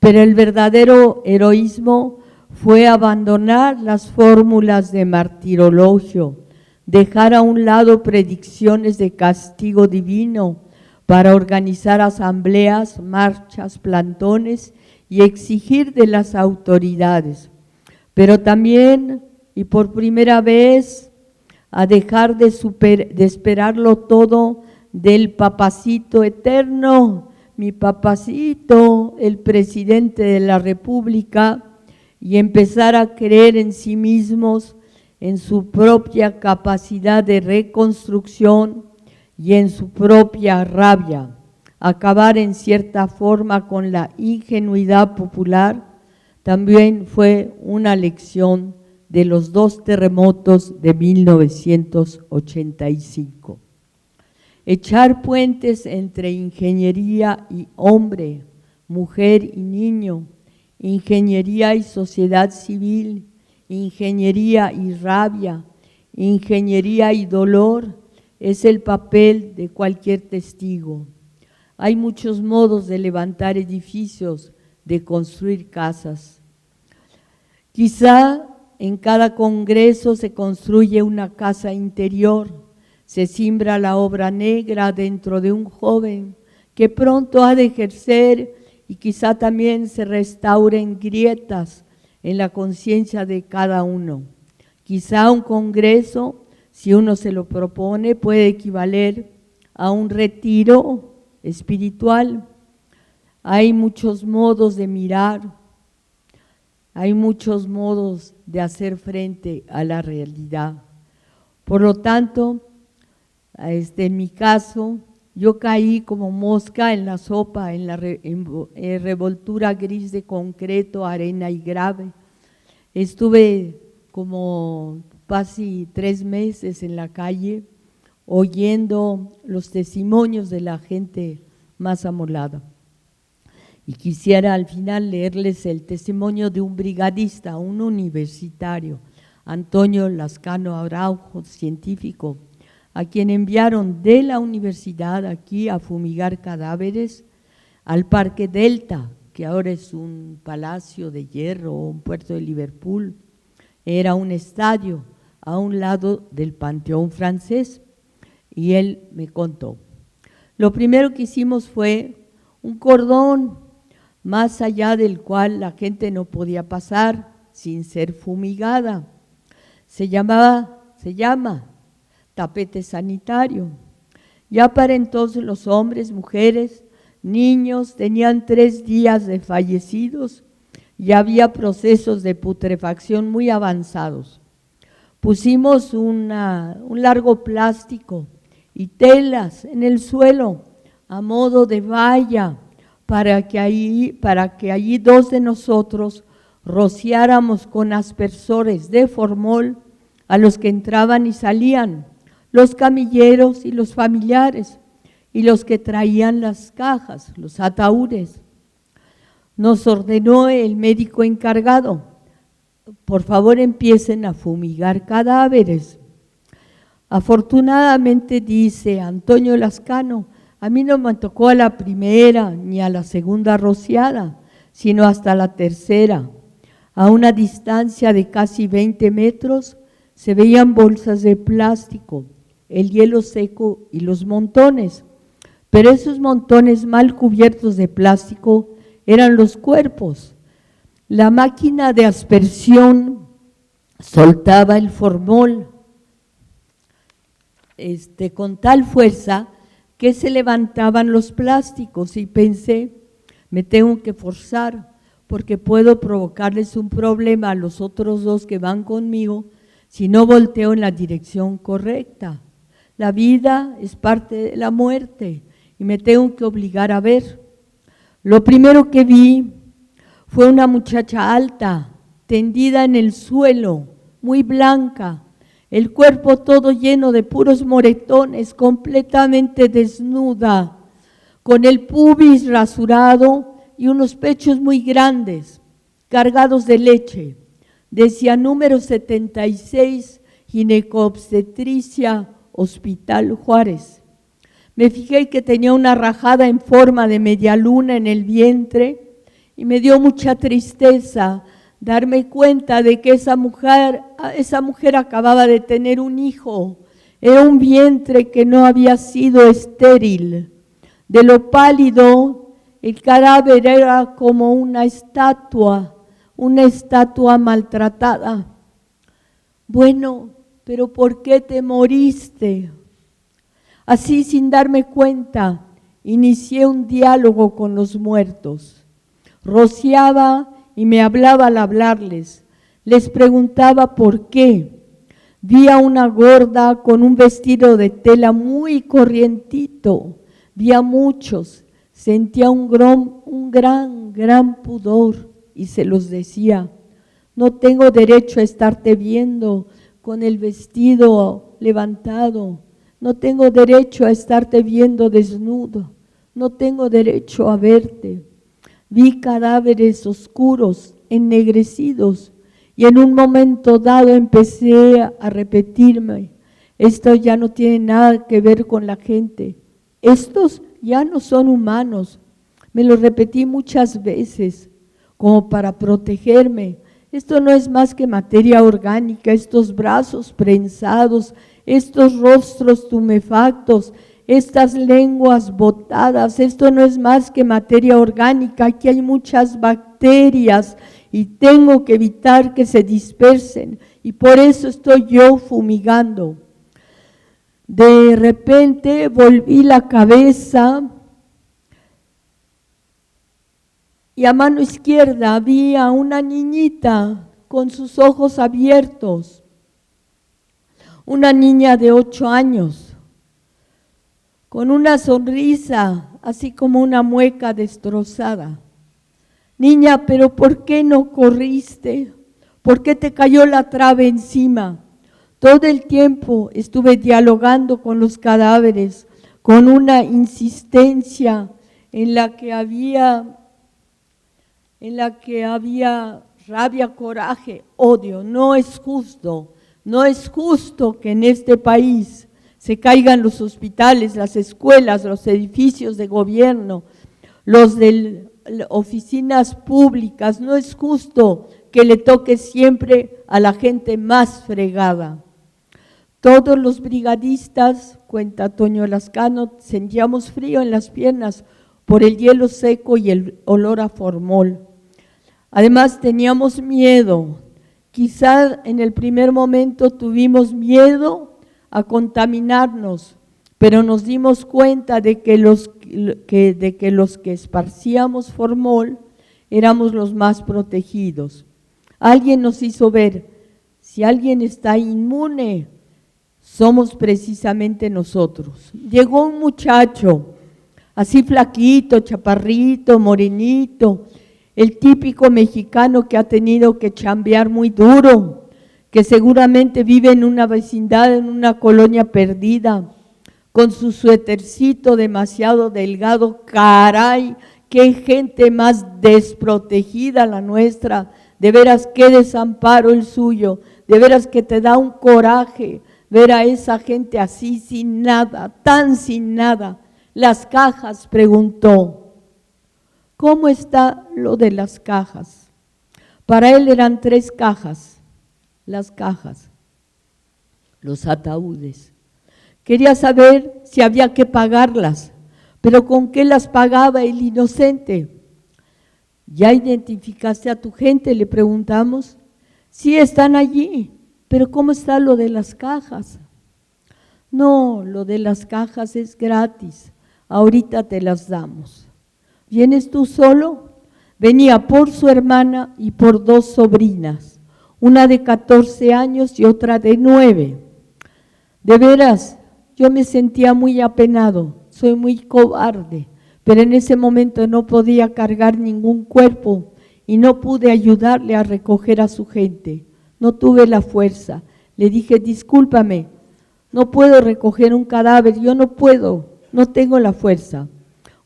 Pero el verdadero heroísmo fue abandonar las fórmulas de martirologio, dejar a un lado predicciones de castigo divino para organizar asambleas, marchas, plantones y exigir de las autoridades. Pero también, y por primera vez, a dejar de esperarlo todo del papacito eterno, mi papacito, el presidente de la República, y empezar a creer en sí mismos, en su propia capacidad de reconstrucción y en su propia rabia, acabar en cierta forma con la ingenuidad popular, también fue una lección de los dos terremotos de 1985. Echar puentes entre ingeniería y hombre, mujer y niño, ingeniería y sociedad civil, ingeniería y rabia, ingeniería y dolor, es el papel de cualquier testigo. Hay muchos modos de levantar edificios, de construir casas. Quizá en cada congreso se construye una casa interior, se siembra la obra negra dentro de un joven que pronto ha de ejercer y quizá también se restauren grietas en la conciencia de cada uno. Quizá un congreso, si uno se lo propone, puede equivaler a un retiro espiritual. Hay muchos modos de mirar, hay muchos modos de hacer frente a la realidad. Por lo tanto, en mi caso, yo caí como mosca en la sopa, en la revoltura gris de concreto, arena y grave. Estuve como casi 3 meses en la calle oyendo los testimonios de la gente más amolada. Y quisiera al final leerles el testimonio de un brigadista, un universitario, Antonio Lascano Araujo, científico, a quien enviaron de la universidad aquí a fumigar cadáveres al Parque Delta, que ahora es un palacio de hierro, un puerto de Liverpool. Era un estadio a un lado del Panteón francés, y él me contó. Lo primero que hicimos fue un cordón más allá del cual la gente no podía pasar sin ser fumigada. Se llama tapete sanitario. Ya para entonces los hombres, mujeres, niños tenían 3 días de fallecidos y había procesos de putrefacción muy avanzados. Pusimos un largo plástico y telas en el suelo a modo de valla para que allí 2 de nosotros rociáramos con aspersores de formol a los que entraban y salían, los camilleros y los familiares, y los que traían las cajas, los ataúdes. Nos ordenó el médico encargado: por favor, empiecen a fumigar cadáveres. Afortunadamente, dice Antonio Lascano, a mí no me tocó a la primera ni a la segunda rociada, sino hasta la tercera. A una distancia de casi 20 metros se veían bolsas de plástico, el hielo seco y los montones. Pero esos montones mal cubiertos de plástico eran los cuerpos. La máquina de aspersión soltaba el formol con tal fuerza que se levantaban los plásticos, y pensé, me tengo que forzar porque puedo provocarles un problema a los otros 2 que van conmigo si no volteo en la dirección correcta. La vida es parte de la muerte y me tengo que obligar a ver. Lo primero que vi fue una muchacha alta, tendida en el suelo, muy blanca, el cuerpo todo lleno de puros moretones, completamente desnuda, con el pubis rasurado y unos pechos muy grandes, cargados de leche. Decía número 76, Ginecobstetricia, Hospital Juárez. Me fijé que tenía una rajada en forma de media luna en el vientre y me dio mucha tristeza darme cuenta de que esa mujer acababa de tener un hijo. Era un vientre que no había sido estéril. De lo pálido, el cadáver era como una estatua maltratada. Bueno, pero ¿por qué te moriste? Así, sin darme cuenta, inicié un diálogo con los muertos. Rociaba y me hablaba al hablarles. Les preguntaba por qué. Vi a una gorda con un vestido de tela muy corrientito. Vi a muchos. Sentía un gran pudor y se los decía: no tengo derecho a estarte viendo con el vestido levantado. No tengo derecho a estarte viendo desnudo. No tengo derecho a verte. Vi cadáveres oscuros, ennegrecidos, y en un momento dado empecé a repetirme: esto ya no tiene nada que ver con la gente. Estos ya no son humanos. Me lo repetí muchas veces, como para protegerme. Esto no es más que materia orgánica, estos brazos prensados, estos rostros tumefactos, estas lenguas botadas, esto no es más que materia orgánica. Aquí hay muchas bacterias y tengo que evitar que se dispersen, y por eso estoy yo fumigando. De repente volví la cabeza y a mano izquierda vi a una niñita con sus ojos abiertos, una niña de 8 años, con una sonrisa, así como una mueca destrozada. Niña, ¿pero por qué no corriste? ¿Por qué te cayó la trave encima? Todo el tiempo estuve dialogando con los cadáveres, con una insistencia en la que había rabia, coraje, odio. No es justo que en este país se caigan los hospitales, las escuelas, los edificios de gobierno, los de oficinas públicas. No es justo que le toque siempre a la gente más fregada. Todos los brigadistas, cuenta Toño Lascano, sentíamos frío en las piernas por el hielo seco y el olor a formol. Además teníamos miedo. Quizá en el primer momento tuvimos miedo a contaminarnos, pero nos dimos cuenta de que los que esparcíamos formol éramos los más protegidos. Alguien nos hizo ver: si alguien está inmune, somos precisamente nosotros. Llegó un muchacho así flaquito, chaparrito, morenito, el típico mexicano que ha tenido que chambear muy duro, que seguramente vive en una vecindad, en una colonia perdida, con su suétercito demasiado delgado. Caray, qué gente más desprotegida la nuestra, de veras qué desamparo el suyo, de veras que te da un coraje ver a esa gente así sin nada, tan sin nada. Las cajas, preguntó. ¿Cómo está lo de las cajas? Para él eran 3 cajas, las cajas, los ataúdes. Quería saber si había que pagarlas, pero ¿con qué las pagaba el inocente? ¿Ya identificaste a tu gente?, le preguntamos. Sí, están allí, pero ¿cómo está lo de las cajas? No, lo de las cajas es gratis, ahorita te las damos. ¿Vienes tú solo? Venía por su hermana y por 2 sobrinas, una de 14 años y otra de 9. De veras, yo me sentía muy apenado, soy muy cobarde, pero en ese momento no podía cargar ningún cuerpo y no pude ayudarle a recoger a su gente. No tuve la fuerza. Le dije, discúlpame, no puedo recoger un cadáver, yo no puedo, no tengo la fuerza.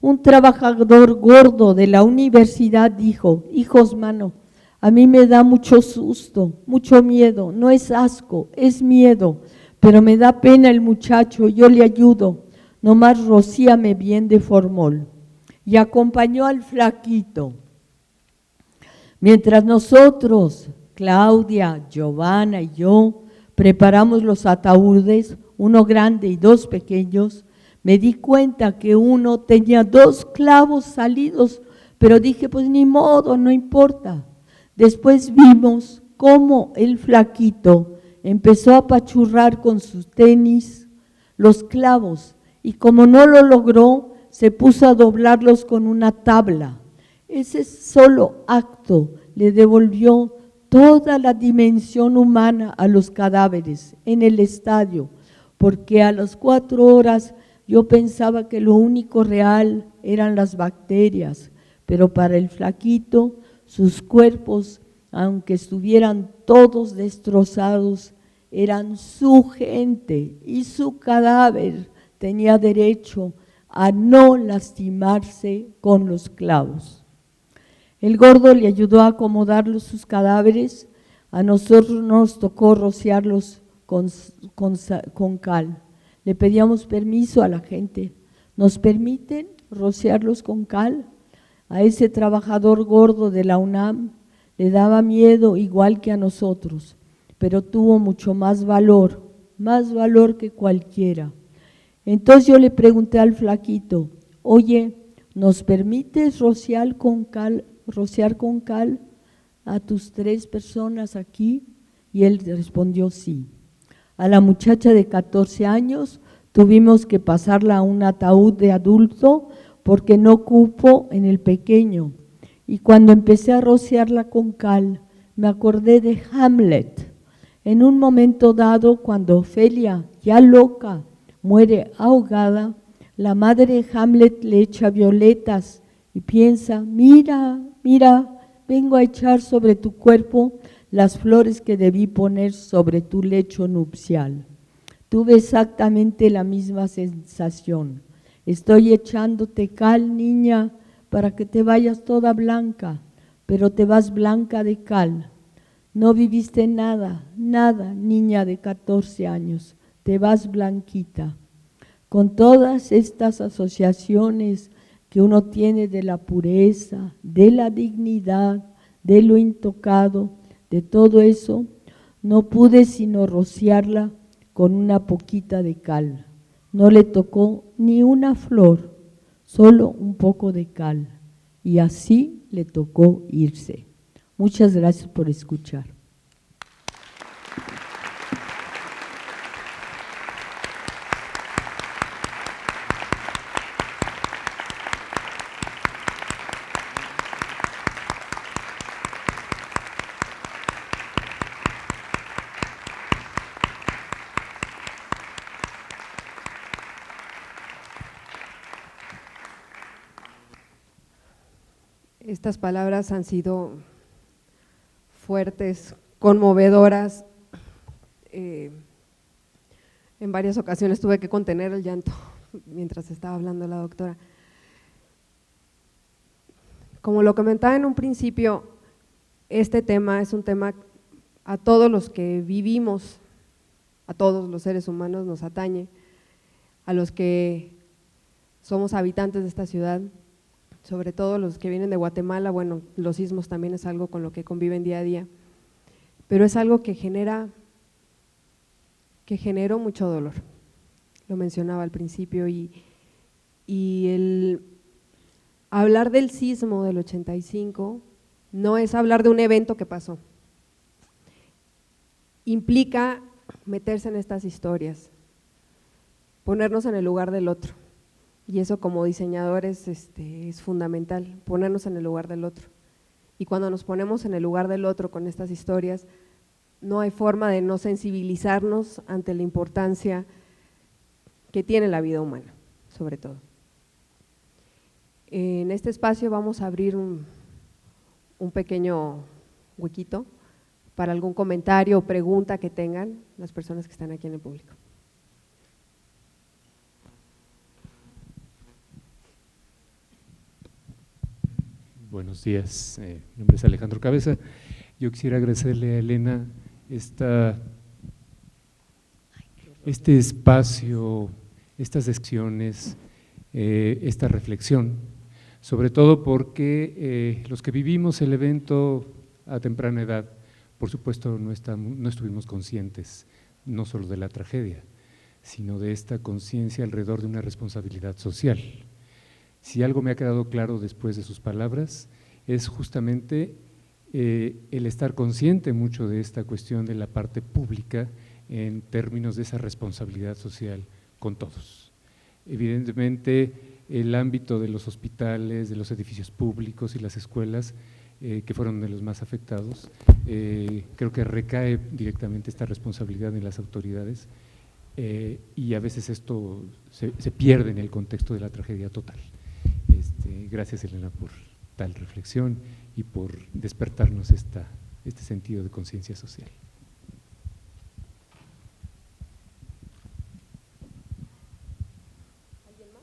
Un trabajador gordo de la universidad dijo, hijos, mano, a mí me da mucho susto, mucho miedo, no es asco, es miedo, pero me da pena el muchacho, yo le ayudo, nomás rocíame bien de formol. Y acompañó al flaquito. Mientras nosotros, Claudia, Giovanna y yo, preparamos los ataúdes, uno grande y 2 pequeños, me di cuenta que uno tenía 2 clavos salidos, pero dije, pues ni modo, no importa. Después vimos cómo el flaquito empezó a apachurrar con sus tenis los clavos y como no lo logró, se puso a doblarlos con una tabla. Ese solo acto le devolvió toda la dimensión humana a los cadáveres en el estadio, porque a las 4 horas yo pensaba que lo único real eran las bacterias, pero para el flaquito, sus cuerpos, aunque estuvieran todos destrozados, eran su gente y su cadáver tenía derecho a no lastimarse con los clavos. El gordo le ayudó a acomodar sus cadáveres, a nosotros nos tocó rociarlos con cal. Le pedíamos permiso a la gente, ¿nos permiten rociarlos con cal? A ese trabajador gordo de la UNAM le daba miedo igual que a nosotros, pero tuvo mucho más valor que cualquiera. Entonces yo le pregunté al flaquito, oye, ¿nos permites rociar con cal a tus 3 personas aquí? Y él respondió sí. A la muchacha de 14 años tuvimos que pasarla a un ataúd de adulto porque no cupo en el pequeño. Y cuando empecé a rociarla con cal, me acordé de Hamlet. En un momento dado, cuando Ofelia, ya loca, muere ahogada, la madre de Hamlet le echa violetas y piensa, mira, vengo a echar sobre tu cuerpo las flores que debí poner sobre tu lecho nupcial. Tuve exactamente la misma sensación. Estoy echándote cal, niña, para que te vayas toda blanca, pero te vas blanca de cal. No viviste nada, niña de 14 años, te vas blanquita. Con todas estas asociaciones que uno tiene de la pureza, de la dignidad, de lo intocado, de todo eso, no pude sino rociarla con una poquita de cal. No le tocó ni una flor, solo un poco de cal. Y así le tocó irse. Muchas gracias por escuchar. Estas palabras han sido fuertes, conmovedoras. En varias ocasiones tuve que contener el llanto mientras estaba hablando la doctora. Como lo comentaba en un principio, este tema es un tema a todos los que vivimos, a todos los seres humanos nos atañe, a los que somos habitantes de esta ciudad, sobre todo los que vienen de Guatemala. Bueno, los sismos también es algo con lo que conviven día a día, pero es algo que generó mucho dolor, lo mencionaba al principio, y el hablar del sismo del 85 no es hablar de un evento que pasó, implica meterse en estas historias, ponernos en el lugar del otro, y eso como diseñadores es fundamental, ponernos en el lugar del otro. Y cuando nos ponemos en el lugar del otro con estas historias, no hay forma de no sensibilizarnos ante la importancia que tiene la vida humana, sobre todo. En este espacio vamos a abrir un pequeño huequito para algún comentario o pregunta que tengan las personas que están aquí en el público. Buenos días, mi nombre es Alejandro Cabeza. Yo quisiera agradecerle a Elena este espacio, estas secciones, esta reflexión, sobre todo porque los que vivimos el evento a temprana edad, por supuesto no estuvimos conscientes no solo de la tragedia, sino de esta conciencia alrededor de una responsabilidad social. Si algo me ha quedado claro después de sus palabras, es justamente el estar consciente mucho de esta cuestión de la parte pública en términos de esa responsabilidad social con todos. Evidentemente, el ámbito de los hospitales, de los edificios públicos y las escuelas, que fueron de los más afectados, creo que recae directamente esta responsabilidad en las autoridades, y a veces esto se pierde en el contexto de la tragedia total. Gracias, Elena, por tal reflexión y por despertarnos este sentido de conciencia social. ¿Alguien más?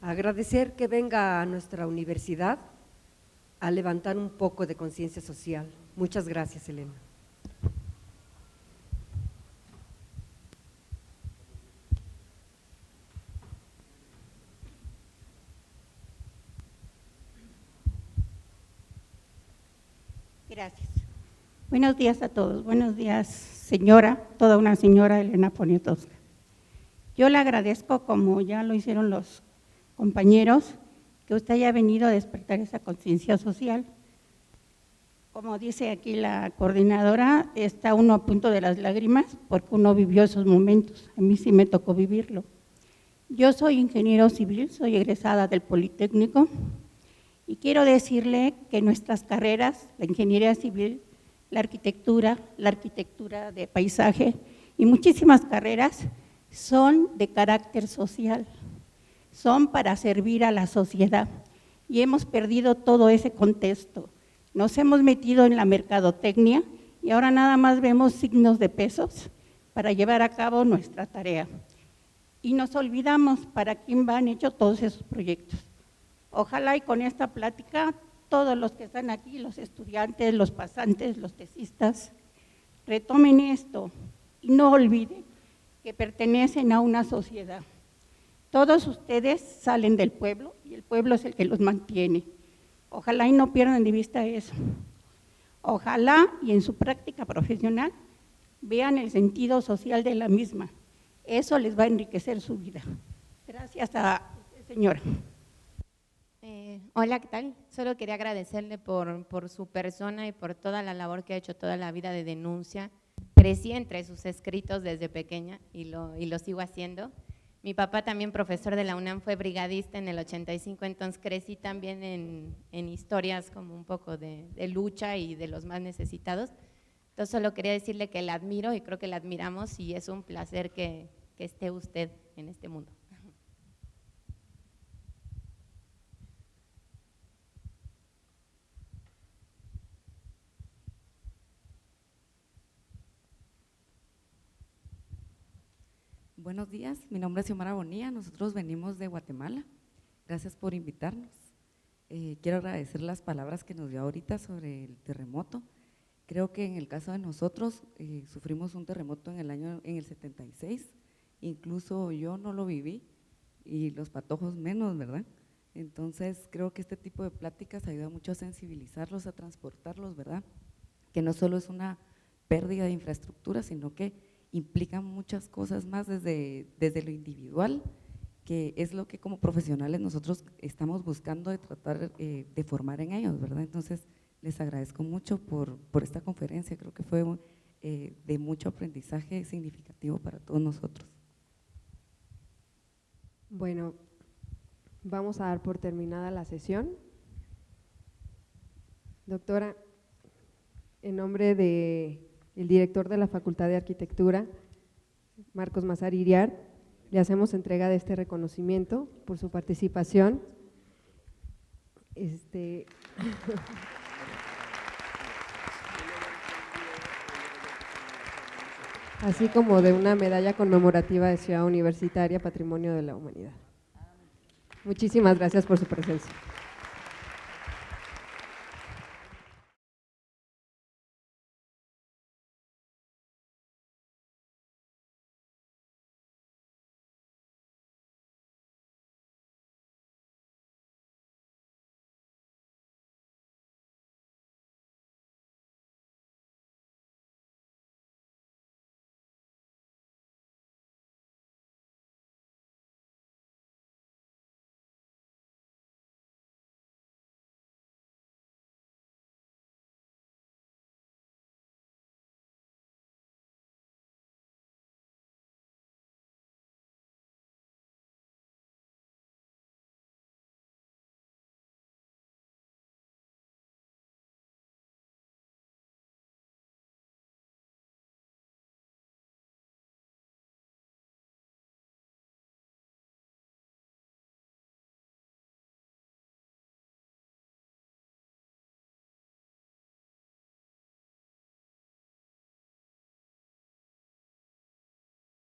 Agradecer que venga a nuestra universidad a levantar un poco de conciencia social. Muchas gracias, Elena. Gracias. Buenos días a todos. Buenos días, señora, toda una señora Elena Poniatowska. Yo le agradezco, como ya lo hicieron los compañeros, que usted haya venido a despertar esa conciencia social. Como dice aquí la coordinadora, está uno a punto de las lágrimas porque uno vivió esos momentos. A mí sí me tocó vivirlo. Yo soy ingeniero civil, soy egresada del Politécnico y quiero decirle que nuestras carreras, la ingeniería civil, la arquitectura de paisaje y muchísimas carreras son de carácter social, son para servir a la sociedad y hemos perdido todo ese contexto. Nos hemos metido en la mercadotecnia y ahora nada más vemos signos de pesos para llevar a cabo nuestra tarea. Y nos olvidamos para quién van hechos todos esos proyectos. Ojalá y con esta plática todos los que están aquí, los estudiantes, los pasantes, los tesistas, retomen esto y no olviden que pertenecen a una sociedad. Todos ustedes salen del pueblo y el pueblo es el que los mantiene. Ojalá y no pierdan de vista eso. Ojalá y en su práctica profesional vean el sentido social de la misma. Eso les va a enriquecer su vida. Gracias a usted, señora. Hola, ¿qué tal? Solo quería agradecerle por su persona y por toda la labor que ha hecho toda la vida de denuncia. Crecí entre sus escritos desde pequeña y lo sigo haciendo. Mi papá también profesor de la UNAM fue brigadista en el 85, entonces crecí también en historias como un poco de lucha y de los más necesitados. Entonces solo quería decirle que la admiro y creo que la admiramos y es un placer que esté usted en este mundo. Buenos días, mi nombre es Xiomara Bonilla, nosotros venimos de Guatemala, gracias por invitarnos. Quiero agradecer las palabras que nos dio ahorita sobre el terremoto. Creo que en el caso de nosotros sufrimos un terremoto en el 76, incluso yo no lo viví y los patojos menos, ¿verdad? Entonces creo que este tipo de pláticas ayuda mucho a sensibilizarlos, a transportarlos, ¿verdad? Que no solo es una pérdida de infraestructura, sino que implican muchas cosas más desde lo individual, que es lo que como profesionales nosotros estamos buscando de tratar de formar en ellos, ¿verdad? Entonces, les agradezco mucho por esta conferencia, creo que fue de mucho aprendizaje significativo para todos nosotros. Bueno, vamos a dar por terminada la sesión. Doctora, en nombre del director de la Facultad de Arquitectura, Marcos Mazar Iriart, le hacemos entrega de este reconocimiento por su participación. Así como de una medalla conmemorativa de Ciudad Universitaria, Patrimonio de la Humanidad. Muchísimas gracias por su presencia.